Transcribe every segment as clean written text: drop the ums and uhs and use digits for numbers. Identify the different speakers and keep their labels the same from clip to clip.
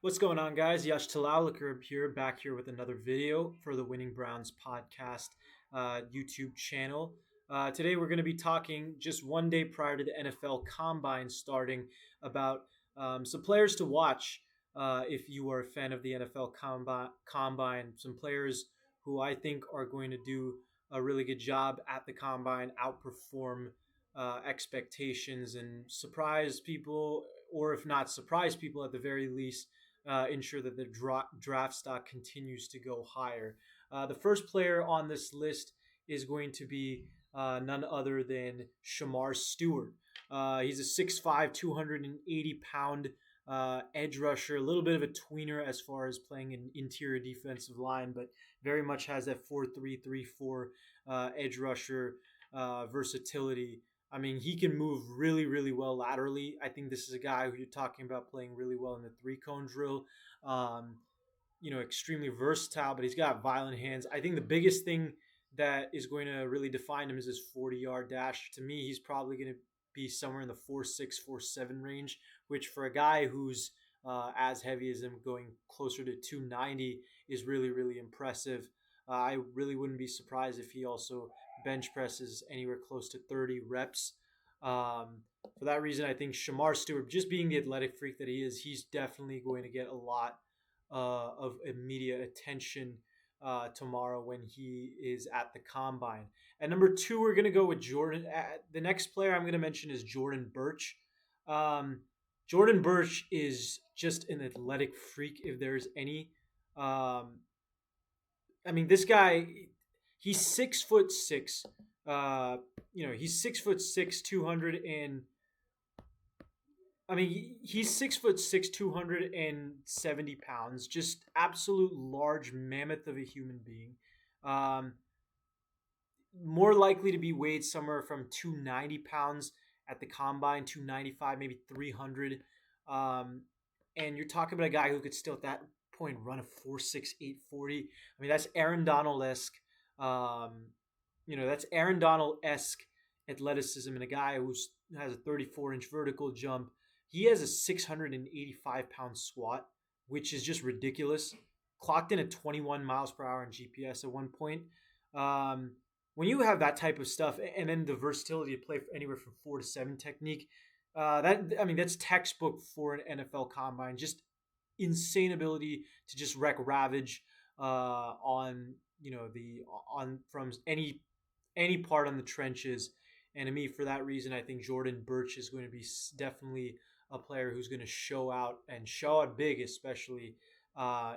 Speaker 1: What's going on, guys? Yash Talalakar here, back here with another video for the Winning Browns podcast YouTube channel. Today, we're going to be talking just one day prior to the NFL Combine starting about some players to watch if you are a fan of the NFL Combine. Some players who I think are going to do a really good job at the Combine, outperform expectations, and surprise people, or if not surprise people, at the very least ensure that the draft stock continues to go higher. The first player on this list is going to be none other than Shamar Stewart. He's a 6'5", 280-pound edge rusher, a little bit of a tweener as far as playing an interior defensive line, but very much has that 4-3, 3-4 edge rusher versatility. I mean, he can move really, really well laterally. I think this is a guy who you're talking about playing really well in the three cone drill. Um, Extremely versatile, but he's got violent hands. I think the biggest thing that is going to really define him is his 40-yard dash. To me, he's probably going to be somewhere in the 4.6, 4.7 range, which for a guy who's as heavy as him, going closer to 290, is really, really impressive. I really wouldn't be surprised if he also bench presses anywhere close to 30 reps. For that reason, I think Shamar Stewart, just being the athletic freak that he is, he's definitely going to get a lot of immediate attention tomorrow when he is at the combine. At number two, we're going to go with Jordan. The next player I'm going to mention is Jordan Burch. Um, Jordan Burch is just an athletic freak, if there's any. Um, I mean, this guy, he's 6'6". He's 6'6", 200 and I mean, he's 6'6", 270 pounds, just absolute large mammoth of a human being. Um, More likely to be weighed somewhere from 290 pounds at the combine, 295, maybe 300. And you're talking about a guy who could still at that point run a 4.6, 840. I mean, that's Aaron Donald esque. That's Aaron Donald esque athleticism and a guy who has a 34-inch vertical jump. He has a 685-pound squat, which is just ridiculous. Clocked in at 21 miles per hour in GPS at one point. When you have that type of stuff, and then the versatility to play for anywhere from 4 to 7 technique, that's textbook for an NFL combine. Just insane ability to just wreak ravage on the on from any part on the trenches. And to me, for that reason, I think Jordan Burch is going to be definitely a player who's going to show out and show out big, especially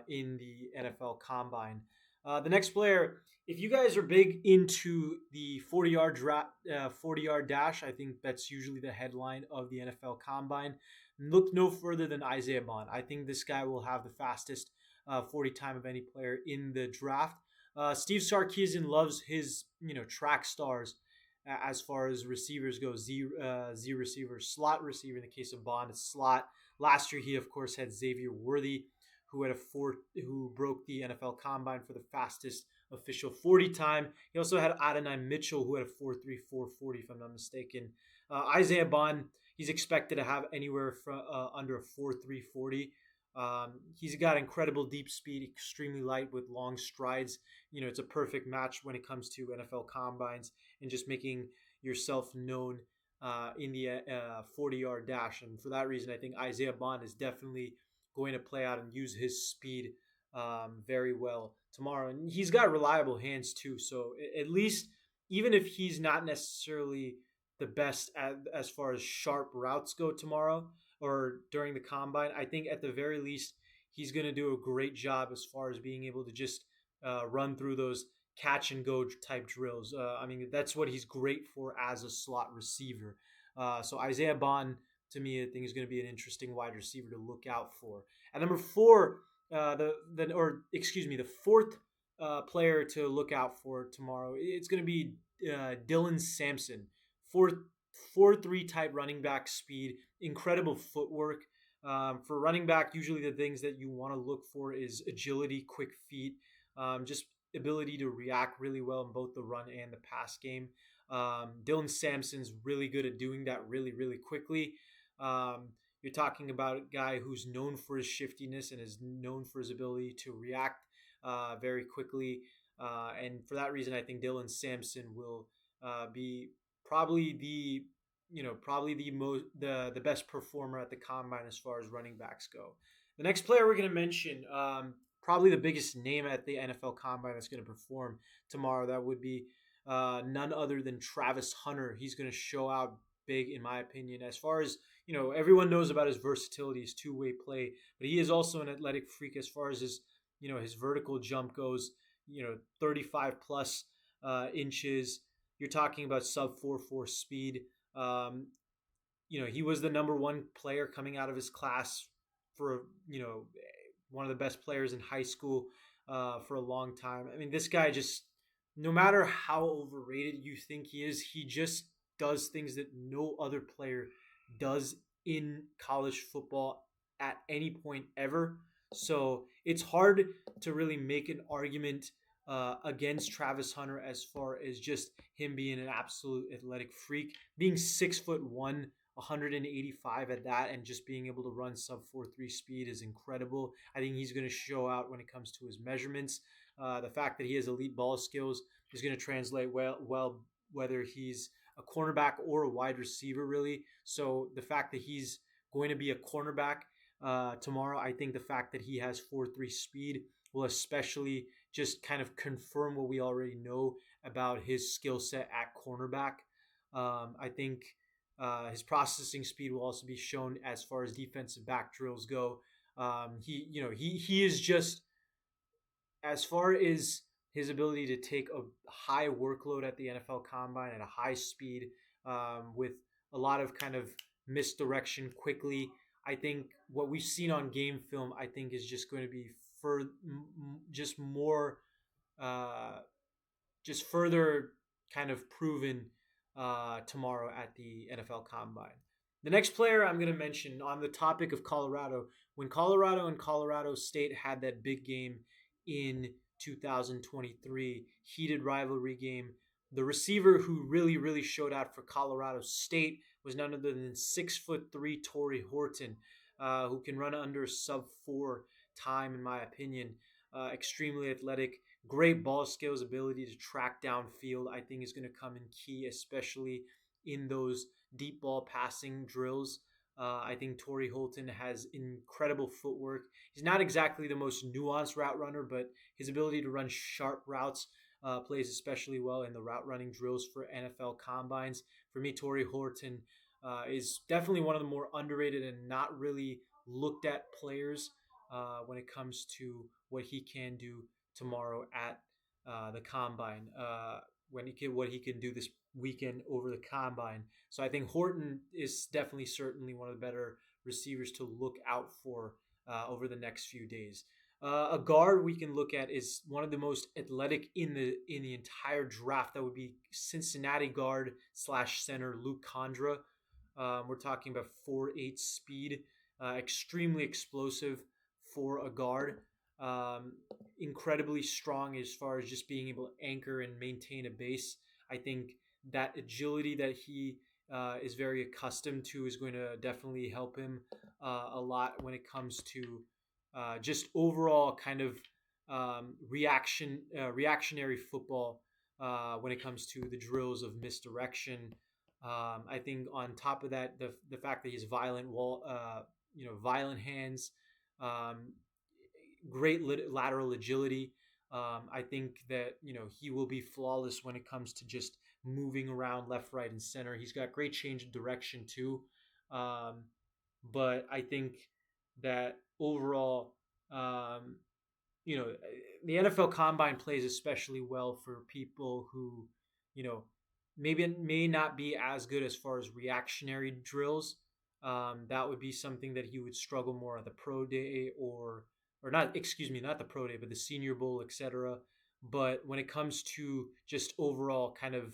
Speaker 1: in the NFL Combine. The next player, if you guys are big into the 40-yard dash, I think that's usually the headline of the NFL Combine. Look no further than Isaiah Bond. I think this guy will have the fastest 40 time of any player in the draft. Steve Sarkisian loves his track stars as far as receivers go. Z receiver, slot receiver in the case of Bond, it's slot. Last year, he of course had Xavier Worthy, who broke the NFL Combine for the fastest official 40 time. He also had Adonai Mitchell, who had a 4.3, 4.40, if I'm not mistaken. Isaiah Bond, he's expected to have anywhere from under a 4.3, 40. He's got incredible deep speed, extremely light with long strides. It's a perfect match when it comes to NFL combines and just making yourself known in the 40-yard dash. And for that reason, I think Isaiah Bond is definitely going to play out and use his speed very well tomorrow. And he's got reliable hands too. So at least, even if he's not necessarily the best as far as sharp routes go tomorrow or during the combine, I think at the very least, he's going to do a great job as far as being able to just run through those catch and go type drills. That's what he's great for as a slot receiver. So Isaiah Bond, to me, I think is going to be an interesting wide receiver to look out for. At number four, the fourth player to look out for tomorrow, it's going to be Dylan Sampson, 4.3 type running back speed, incredible footwork. For running back, usually the things that you want to look for is agility, quick feet, just ability to react really well in both the run and the pass game. Dylan Sampson's really good at doing that really, really quickly. You're talking about a guy who's known for his shiftiness and is known for his ability to react very quickly. And for that reason, I think Dylan Sampson will be probably probably the best performer at the combine as far as running backs go. The next player we're going to mention, probably the biggest name at the NFL Combine that's going to perform tomorrow. That would be none other than Travis Hunter. He's going to show out big, in my opinion. As far as everyone knows about his versatility, his two-way play, but he is also an athletic freak as far as his vertical jump goes. 35 plus inches. You're talking about sub 4.4 speed. He was the number one player coming out of his class for one of the best players in high school for a long time. I mean, this guy just, no matter how overrated you think he is, he just does things that no other player does in college football at any point ever. So it's hard to really make an argument against Travis Hunter as far as just him being an absolute athletic freak, being 6'1", 185 at that, and just being able to run sub 4.3 speed is incredible. I think he's going to show out when it comes to his measurements. The fact that he has elite ball skills is going to translate well whether he's a cornerback or a wide receiver, really. So the fact that he's going to be a cornerback tomorrow, I think the fact that he has 4.3 speed will especially just kind of confirm what we already know about his skill set at cornerback. I think his processing speed will also be shown as far as defensive back drills go. He is just, as far as his ability to take a high workload at the NFL Combine at a high speed with a lot of kind of misdirection quickly. I think what we've seen on game film, I think, is just going to be just more, just further kind of proven tomorrow at the NFL Combine. The next player I'm going to mention on the topic of Colorado, when Colorado and Colorado State had that big game in 2023, heated rivalry game, the receiver who really, really showed out for Colorado State was none other than 6'3" Torrey Horton, who can run under sub 4 time, in my opinion. Extremely athletic, great ball skills, ability to track downfield, I think is going to come in key, especially in those deep ball passing drills. I think Torrey Horton has incredible footwork. He's not exactly the most nuanced route runner, but his ability to run sharp routes plays especially well in the route running drills for NFL combines. For me, Torrey Horton is definitely one of the more underrated and not really looked at players when it comes to what he can do tomorrow at the combine. What he can do this weekend over the combine. So I think Horton is certainly one of the better receivers to look out for over the next few days. A guard we can look at is one of the most athletic in the entire draft. That would be Cincinnati guard / center Luke Kondra. We're talking about 4.8 speed, extremely explosive for a guard. Incredibly strong as far as just being able to anchor and maintain a base. I think that agility that he is very accustomed to is going to definitely help him a lot when it comes to just overall kind of reactionary football when it comes to the drills of misdirection. I think on top of that, the fact that he's violent hands, great lateral agility. I think that he will be flawless when it comes to just moving around left, right, and center. He's got great change of direction too. But I think that overall, the NFL Combine plays especially well for people who, maybe may not be as good as far as reactionary drills. That would be something that he would struggle more at the pro day or not, excuse me, not the pro day, but the Senior Bowl, etc. But when it comes to just overall kind of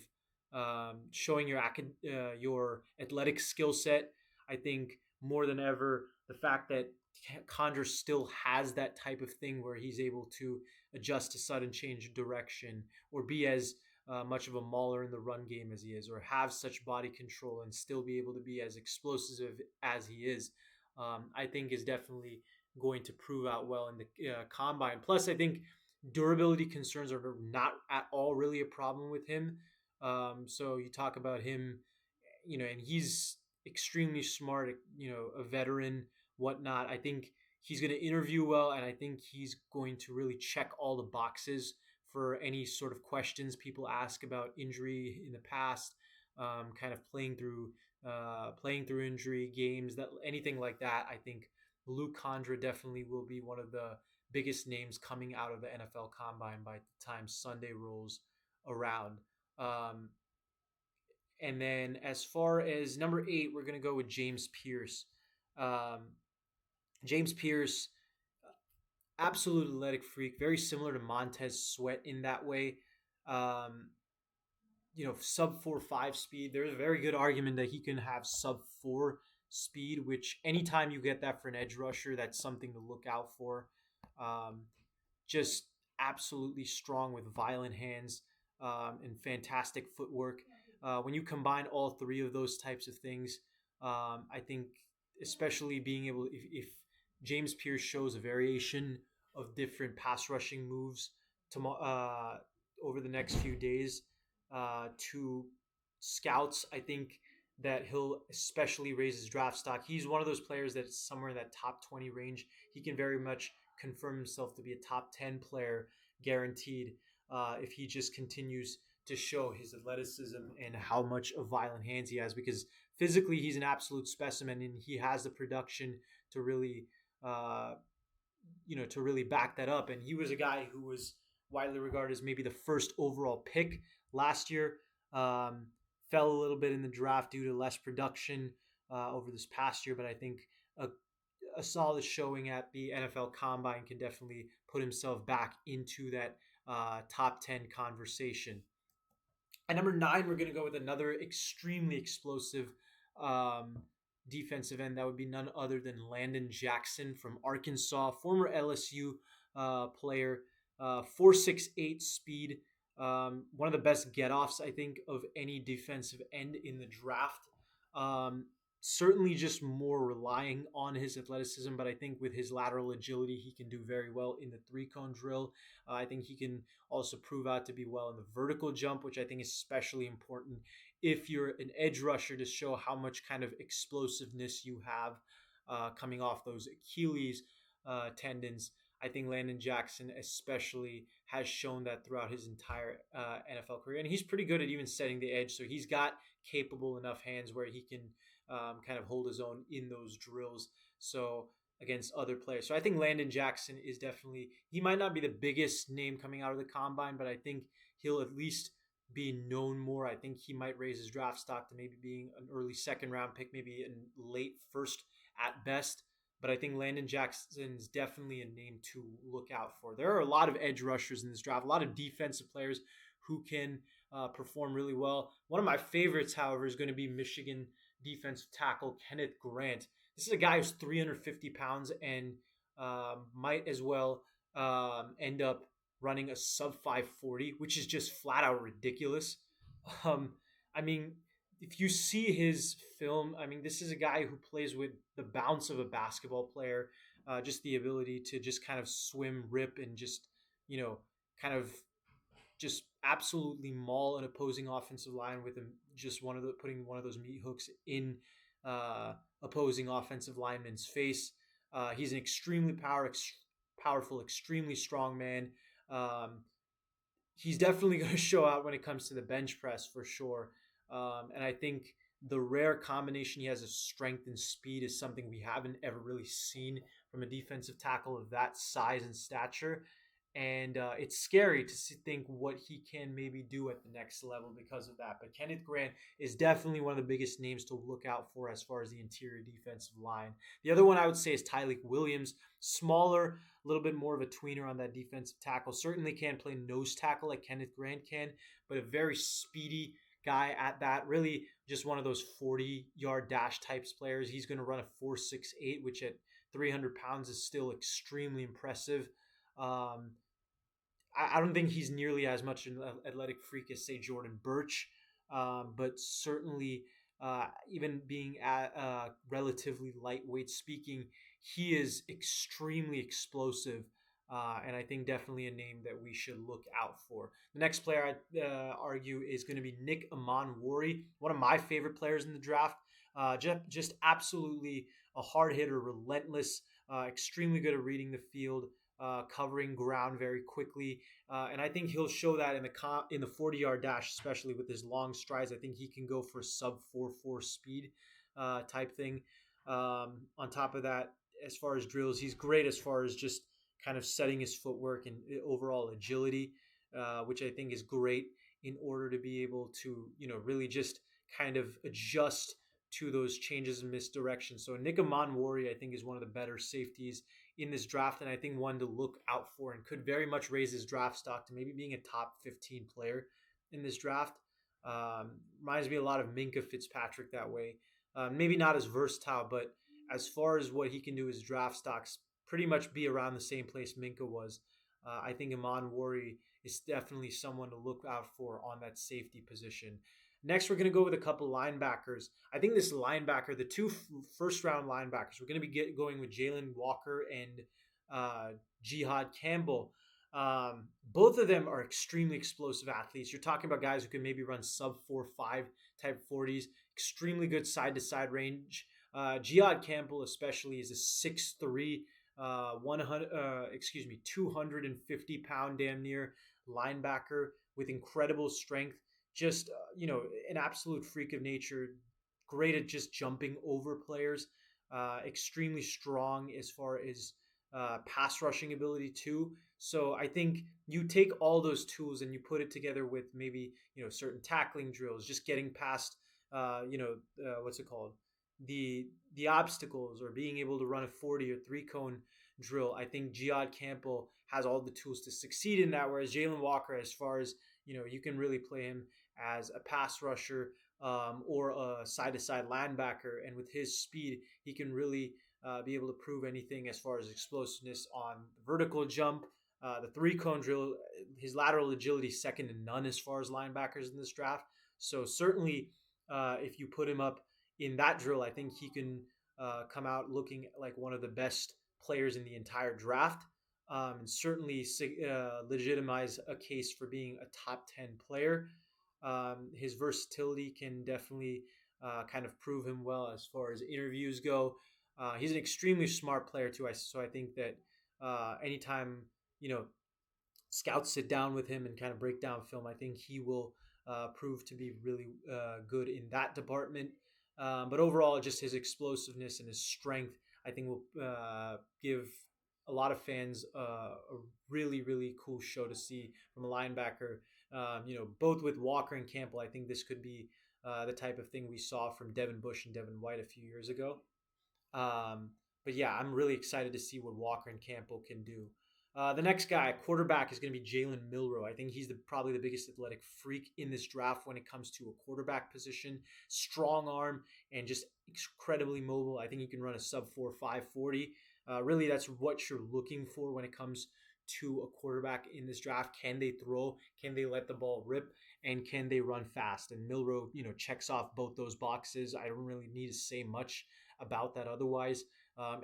Speaker 1: showing your athletic skill set, I think more than ever, the fact that Kondra still has that type of thing where he's able to adjust to sudden change of direction or be as much of a mauler in the run game as he is, or have such body control and still be able to be as explosive as he is. I think is definitely going to prove out well in the combine. Plus, I think durability concerns are not at all really a problem with him. So you talk about him, and he's extremely smart, a veteran, whatnot. I think he's going to interview well, and I think he's going to really check all the boxes for any sort of questions people ask about injury in the past, kind of playing through injury games, that anything like that. I think Luke Condra definitely will be one of the biggest names coming out of the NFL Combine by the time Sunday rolls around. Um, and then as far as number 8, we're going to go with James Pierce. Um, James Pierce, absolute athletic freak, very similar to Montez Sweat in that way. Um, sub 4.5 speed. There's a very good argument that he can have sub 4 speed, which anytime you get that for an edge rusher, that's something to look out for. Um, just absolutely strong with violent hands, and fantastic footwork. When you combine all three of those types of things, I think especially being able, if James Pierce shows a variation of different pass rushing moves over the next few days to scouts, I think that he'll especially raise his draft stock. He's one of those players that's somewhere in that top 20 range. He can very much confirm himself to be a top 10 player guaranteed, if he just continues to show his athleticism and how much of violent hands he has, because physically he's an absolute specimen and he has the production to really uh, to really back that up. And he was a guy who was widely regarded as maybe the first overall pick last year. um, Fell a little bit in the draft due to less production over this past year, but I think a a solid showing at the NFL Combine can definitely put himself back into that top 10 conversation. At number 9, we're going to go with another extremely explosive um, defensive end. That would be none other than Landon Jackson from Arkansas, former LSU player, 4.68 speed. One of the best get offs, I think, of any defensive end in the draft. Um, Certainly just more relying on his athleticism, but I think with his lateral agility, he can do very well in the 3-cone drill. I think he can also prove out to be well in the vertical jump, which I think is especially important if you're an edge rusher, to show how much kind of explosiveness you have coming off those Achilles tendons. I think Landon Jackson especially has shown that throughout his entire NFL career, and he's pretty good at even setting the edge. So he's got capable enough hands where he can kind of hold his own in those drills. So against other players. So I think Landon Jackson is definitely, he might not be the biggest name coming out of the combine, but I think he'll at least be known more. I think he might raise his draft stock to maybe being an early second round pick, maybe in late first at best. But I think Landon Jackson's definitely a name to look out for. There are a lot of edge rushers in this draft, a lot of defensive players who can perform really well. One of my favorites, however, is going to be Michigan defensive tackle Kenneth Grant. This is a guy who's 350 pounds and might as well end up running a sub 540, which is just flat out ridiculous. Um, I mean, if you see his film, I mean, this is a guy who plays with the bounce of a basketball player, just the ability to just kind of swim, rip, and just, kind of just absolutely maul an opposing offensive line with him, just putting one of those meat hooks in opposing offensive lineman's face. He's an extremely powerful, extremely strong man. Um, he's definitely going to show out when it comes to the bench press for sure. And I think the rare combination he has of strength and speed is something we haven't ever really seen from a defensive tackle of that size and stature. And it's scary to think what he can maybe do at the next level because of that. But Kenneth Grant is definitely one of the biggest names to look out for as far as the interior defensive line. The other one I would say is Tyleik Williams, smaller, a little bit more of a tweener on that defensive tackle. Certainly can't play nose tackle like Kenneth Grant can, but a very speedy guy at that. Really just one of those 40-yard dash types players. He's going to run a 4.68, which at 300 pounds is still extremely impressive. I don't think he's nearly as much an athletic freak as, say, Jordan Birch, but certainly even being at relatively lightweight speaking, he is extremely explosive. And I think definitely a name that we should look out for. The next player I'd argue is going to be Nick Amanwori, one of my favorite players in the draft. Just absolutely a hard hitter, relentless, extremely good at reading the field, covering ground very quickly, and I think he'll show that in the 40-yard dash, especially with his long strides. I think he can go for sub 4.4 speed type thing. On top of that, as far as drills, he's great as far as just kind of setting his footwork and overall agility, which I think is great in order to be able to really just kind of adjust to those changes in misdirection. So Nick Amanwori, I think, is one of the better safeties in this draft, and I think one to look out for and could very much raise his draft stock to maybe being a top 15 player in this draft. Reminds me a lot of Minka Fitzpatrick that way. Maybe not as versatile, but as far as what he can do, his draft stocks pretty much be around the same place Minka was. I think Amanwori is definitely someone to look out for on that safety position. Next, we're going to go with a couple linebackers. I think this linebacker, the two first-round linebackers, we're going to be going with Jalen Walker and Jihad Campbell. Both of them are extremely explosive athletes. You're talking about guys who can maybe run sub 4.5 type 40s, extremely good side-to-side range. Jihad Campbell especially is a 6'3", 250 pound damn near linebacker with incredible strength. Just an absolute freak of nature, great at just jumping over players, extremely strong as far as pass rushing ability too. So I think you take all those tools and you put it together with maybe certain tackling drills, just getting past what's it called, the obstacles, or being able to run a 40 or 3-cone drill. I think Jihad Campbell has all the tools to succeed in that, whereas Jalen Walker, as far as you can really play him as a pass rusher or a side-to-side linebacker, and with his speed, he can really be able to prove anything as far as explosiveness on the vertical jump, the 3-cone drill. His lateral agility second to none as far as linebackers in this draft. So certainly, if you put him up in that drill, I think he can come out looking like one of the best players in the entire draft. And certainly legitimize a case for being a top 10 player. His versatility can definitely kind of prove him well as far as interviews go. He's an extremely smart player too. So I think that anytime scouts sit down with him and kind of break down film, I think he will prove to be really good in that department. But overall, just his explosiveness and his strength, I think, will give a lot of fans a really, really cool show to see from a linebacker. Both with Walker and Campbell, I think this could be the type of thing we saw from Devin Bush and Devin White a few years ago. But yeah, I'm really excited to see what Walker and Campbell can do. The next guy, quarterback, is going to be Jalen Milroe. I think he's probably the biggest athletic freak in this draft when it comes to a quarterback position. Strong arm and just incredibly mobile. I think he can run a sub 4.5 40. Really, that's what you're looking for when it comes to a quarterback in this draft. Can they throw? Can they let the ball rip? And can they run fast? And Milroe, checks off both those boxes. I don't really need to say much about that otherwise.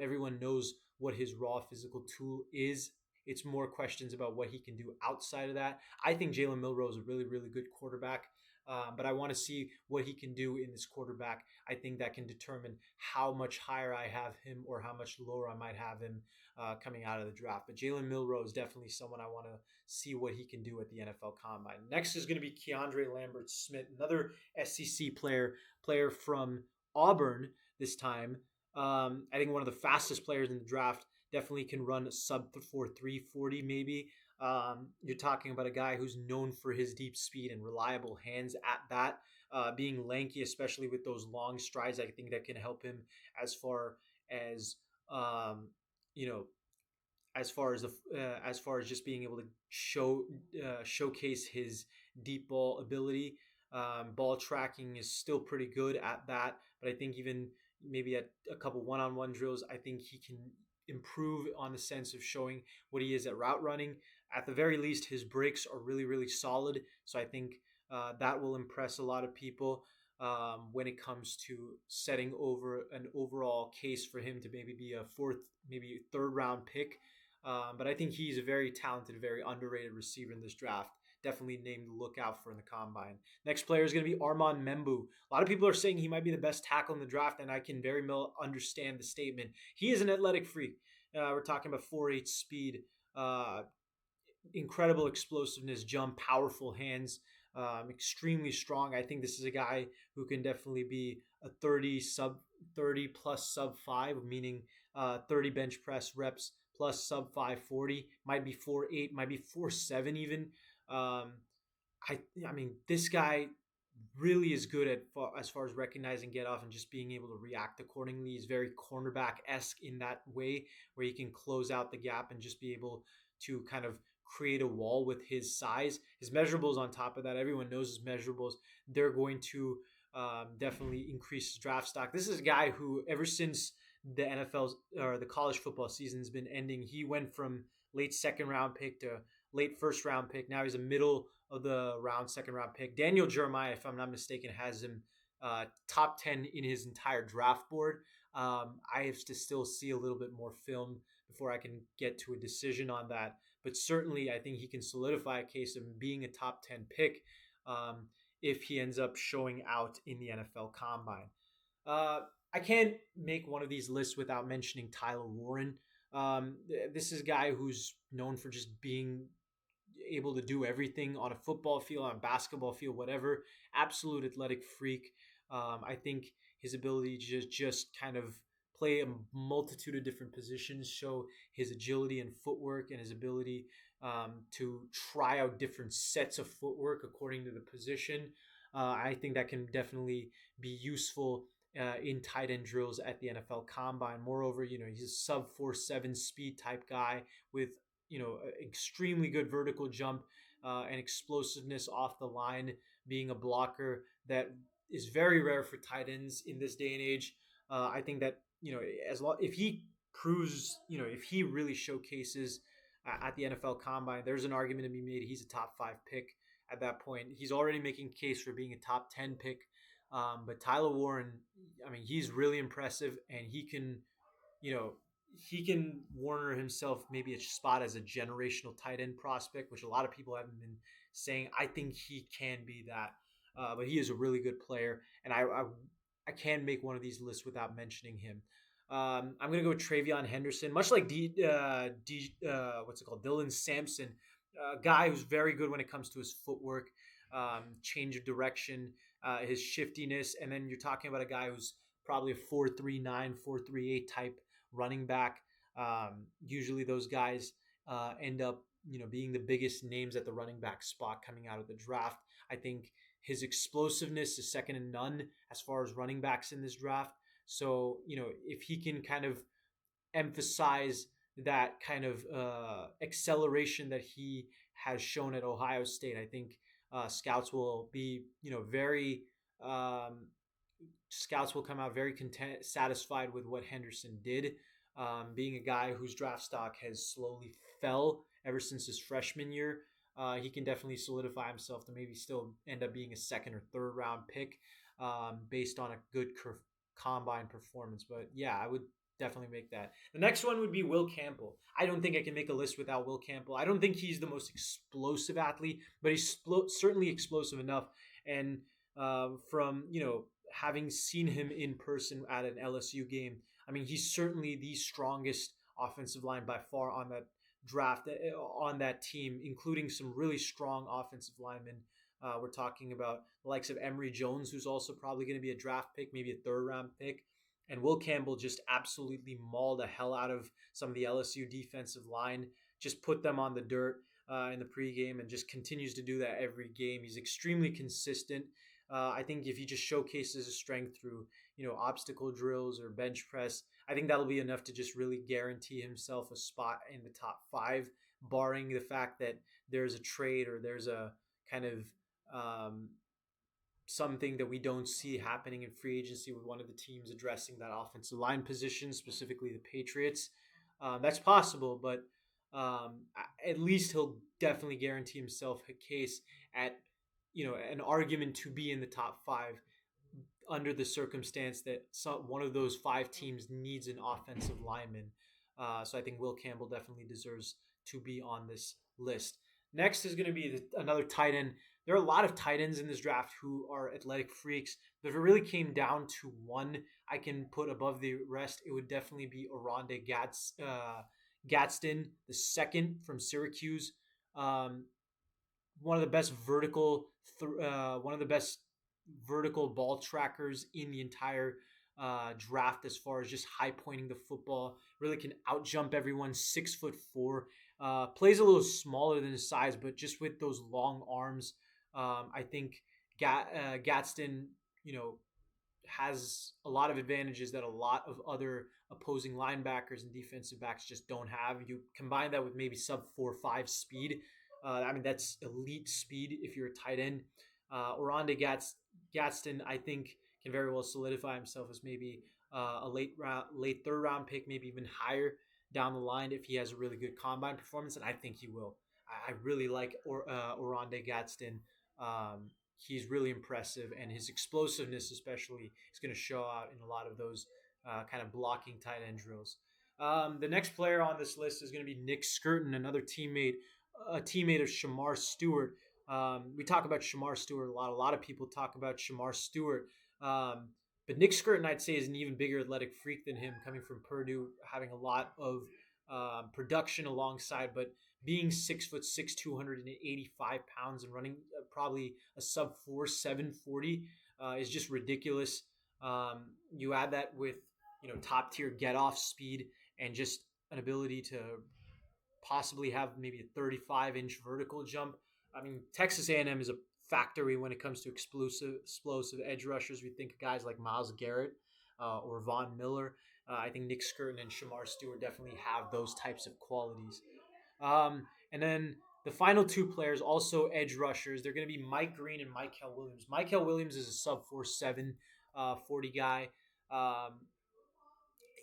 Speaker 1: Everyone knows what his raw physical tool is. It's more questions about what he can do outside of that. I think Jalen Milroe is a really, really good quarterback. But I want to see what he can do in this quarterback. I think that can determine how much higher I have him or how much lower I might have him coming out of the draft. But Jalen Milroe is definitely someone I want to see what he can do at the NFL Combine. Next is going to be Keandre Lambert-Smith, another SEC player from Auburn this time. I think one of the fastest players in the draft. Definitely can run sub 4.3 40 maybe. You're talking about a guy who's known for his deep speed and reliable hands at that. Being lanky, especially with those long strides, I think that can help him as far as as far as just being able to showcase his deep ball ability. Ball tracking is still pretty good at that, but I think even maybe at a couple one-on-one drills, I think he can improve on the sense of showing what he is at route running. At the very least, his breaks are really, really solid. So I think that will impress a lot of people. when it comes to setting over an overall case for him to maybe be a fourth, maybe third round pick. But I think he's a very talented, very underrated receiver in this draft. Definitely named to look out for in the combine. Next player is going to be Armand Membu. A lot of people are saying he might be the best tackle in the draft, and I can very well understand the statement. He is an athletic freak. We're talking about 4.8 speed, uh, incredible explosiveness, jump, powerful hands, extremely strong. I think this is a guy who can definitely be a 30 plus sub 5, meaning 30 bench press reps plus sub 540, might be 4.8, might be 4.7 even. Um, I mean, this guy really is good at as far as recognizing get off and just being able to react accordingly. He's very cornerback esque in that way, where he can close out the gap and just be able to kind of create a wall with his size. His measurables on top of that, everyone knows his measurables. They're going to definitely increase his draft stock. This is a guy who, ever since the NFL's or the college football season has been ending, he went from late second round pick to late first round pick. Now he's a middle of the round second round pick. Daniel Jeremiah, if I'm not mistaken, has him top 10 in his entire draft board. I have to still see a little bit more film before I can get to a decision on that. But certainly, I think he can solidify a case of being a top 10 pick if he ends up showing out in the NFL Combine. Uh, I can't make one of these lists without mentioning Tyler Warren. This is a guy who's known for just being able to do everything on a football field, on a basketball field, whatever. Absolute athletic freak. I think his ability to just kind of play a multitude of different positions, show his agility and footwork, and his ability to try out different sets of footwork according to the position. I think that can definitely be useful in tight end drills at the NFL Combine. Moreover, he's a sub 4.7 speed type guy with extremely good vertical jump and explosiveness off the line, being a blocker that is very rare for tight ends in this day and age. I think that if he proves, if he really showcases at the NFL Combine, there's an argument to be made. He's a top 5 pick at that point. He's already making case for being a top 10 pick. But Tyler Warren, I mean, he's really impressive, and he can Warner himself maybe a spot as a generational tight end prospect, which a lot of people haven't been saying. I think he can be that, but he is a really good player, and I can make one of these lists without mentioning him. I'm gonna go with TreVeyon Henderson, much like what's it called, Dylan Sampson, a guy who's very good when it comes to his footwork, change of direction, his shiftiness, and then you're talking about a guy who's probably a 4.39, 4.38 type running back. Usually those guys end up, being the biggest names at the running back spot coming out of the draft. I think his explosiveness is second to none as far as running backs in this draft. So, if he can kind of emphasize that kind of acceleration that he has shown at Ohio State, I think scouts will be, very scouts will come out very satisfied with what Henderson did. Being a guy whose draft stock has slowly fell ever since his freshman year, he can definitely solidify himself to maybe still end up being a second or third round pick based on a good combine performance. But yeah, I would definitely make that. The next one would be Will Campbell. I don't think I can make a list without Will Campbell. I don't think he's the most explosive athlete, but he's certainly explosive enough. And from, having seen him in person at an LSU game, I mean, he's certainly the strongest offensive line by far on that draft, on that team, including some really strong offensive linemen. We're talking about the likes of Emory Jones, who's also probably going to be a draft pick, maybe a third round pick. And Will Campbell just absolutely mauled the hell out of some of the LSU defensive line, just put them on the dirt in the pregame, and just continues to do that every game. He's extremely consistent. I think if he just showcases his strength through, obstacle drills or bench press, I think that'll be enough to just really guarantee himself a spot in the top 5, barring the fact that there's a trade or there's a kind of something that we don't see happening in free agency with one of the teams addressing that offensive line position, specifically the Patriots. That's possible, but at least he'll definitely guarantee himself a case at, an argument to be in the top 5 under the circumstance that one of those five teams needs an offensive lineman. So I think Will Campbell definitely deserves to be on this list. Next is going to be another tight end. There are a lot of tight ends in this draft who are athletic freaks. But if it really came down to one I can put above the rest, it would definitely be Oronde Gadsden, the second from Syracuse. Um, one of the best one of the best vertical ball trackers in the entire draft as far as just high pointing the football. Really can out jump everyone. 6'4". Plays a little smaller than his size, but just with those long arms, I think Gadsden, has a lot of advantages that a lot of other opposing linebackers and defensive backs just don't have. You combine that with maybe sub 4.5 speed. That's elite speed if you're a tight end. Oronde Gadsden, I think, can very well solidify himself as maybe a late third round pick, maybe even higher down the line if he has a really good combine performance, and I think he will. I really like Oronde Gadsden. He's really impressive, and his explosiveness, especially, is going to show out in a lot of those kind of blocking tight end drills. The next player on this list is going to be Nick Skirton, another a teammate of Shamar Stewart. We talk about Shamar Stewart a lot. A lot of people talk about Shamar Stewart. But Nick Skirton, I'd say, is an even bigger athletic freak than him, coming from Purdue, having a lot of production alongside, but being 6'6", 285 pounds, and running probably a sub 4.740 is just ridiculous. You add that with top tier get off speed and just an ability to possibly have maybe a 35-inch vertical jump. I mean, Texas A&M is a factory when it comes to explosive edge rushers. We think of guys like Myles Garrett or Von Miller. I think Nick Skirton and Shamar Stewart definitely have those types of qualities. And then the final two players, also edge rushers, they're going to be Mike Green and Mykel Williams. Mykel Williams is a sub 4.7 40 guy.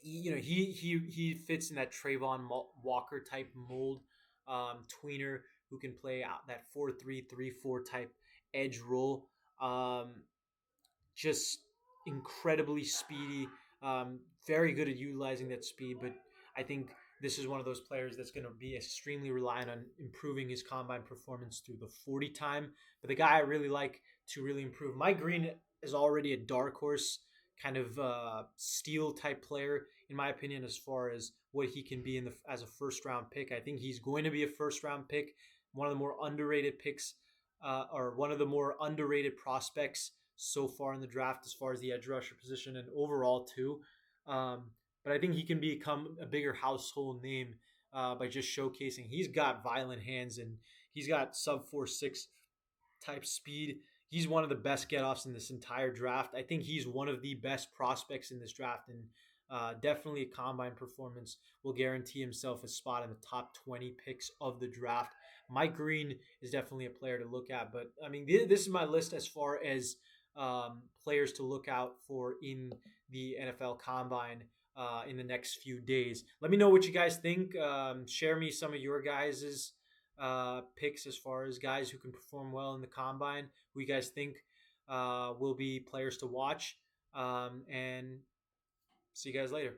Speaker 1: He fits in that Trayvon Walker type mold, tweener who can play out that 4-3, 3-4 type edge role. Just incredibly speedy, very good at utilizing that speed. But I think this is one of those players that's going to be extremely reliant on improving his combine performance through the 40 time. But the guy I really like to really improve, Mike Green is already a dark horse kind of steal type player, in my opinion, as far as what he can be as a first round pick. I think he's going to be a first round pick, one of the more underrated picks, or one of the more underrated prospects so far in the draft as far as the edge rusher position and overall too. But I think he can become a bigger household name by just showcasing he's got violent hands and he's got sub 4.6 type speed. He's one of the best get-offs in this entire draft. I think he's one of the best prospects in this draft, and definitely a combine performance will guarantee himself a spot in the top 20 picks of the draft. Mike Green is definitely a player to look at, but I mean, this is my list as far as players to look out for in the NFL Combine in the next few days. Let me know what you guys think. Share me some of your guys's picks as far as guys who can perform well in the combine, who you guys think will be players to watch, and see you guys later.